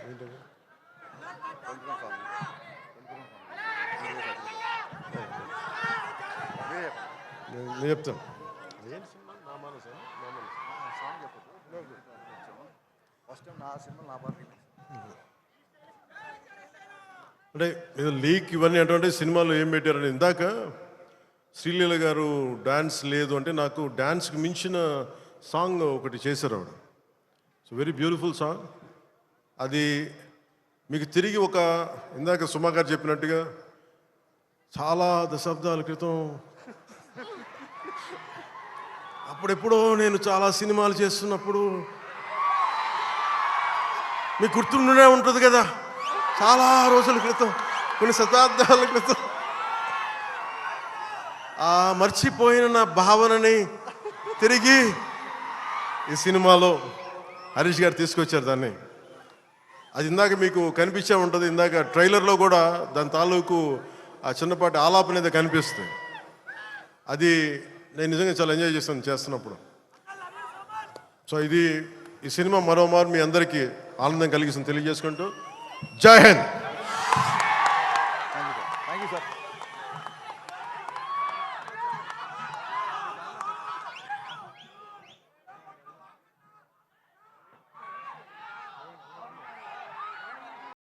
ఏంటది? నేను చెప్తాను. ఏంటి సినిమా? నా మనసు సాంగ్ చెప్పదు. ఫస్ట్ టైం నా సినిమా నా పాట అంటే ఏదో లీక్ ఇవన్నీ అంటే సినిమాలో ఏం పెట్టారని ఇందాక శ్రీలీల గారు డ్యాన్స్ లేదు అంటే నాకు డ్యాన్స్కి మించిన సాంగ్ ఒకటి చేశారు ఆవిడ. So very beautiful song. అది మీకు తిరిగి ఒక ఇందాక సుమా గారు చెప్పినట్టుగా చాలా దశాబ్దాల క్రితం అప్పుడెప్పుడో నేను చాలా సినిమాలు చేస్తున్నప్పుడు మీకు గుర్తుండే ఉంటుంది కదా, చాలా రోజుల క్రితం, కొన్ని శతాబ్దాల క్రితం ఆ మర్చిపోయిన నా భావనని తిరిగి ఈ సినిమాలో హరీష్ గారు తీసుకొచ్చారు దాన్ని. అది ఇందాక మీకు కనిపించే ఉంటుంది, ఇందాక ట్రైలర్లో కూడా దాని తాలూకు ఆ చిన్నపాటి ఆలాపన అనేది కనిపిస్తుంది. అది నేను నిజంగా చాలా ఎంజాయ్ చేస్తున్నప్పుడు. సో ఇది ఈ సినిమా మరోమారు మీ అందరికీ ఆనందం కలిగిస్తుంది తెలియజేసుకుంటూ జై హింద్.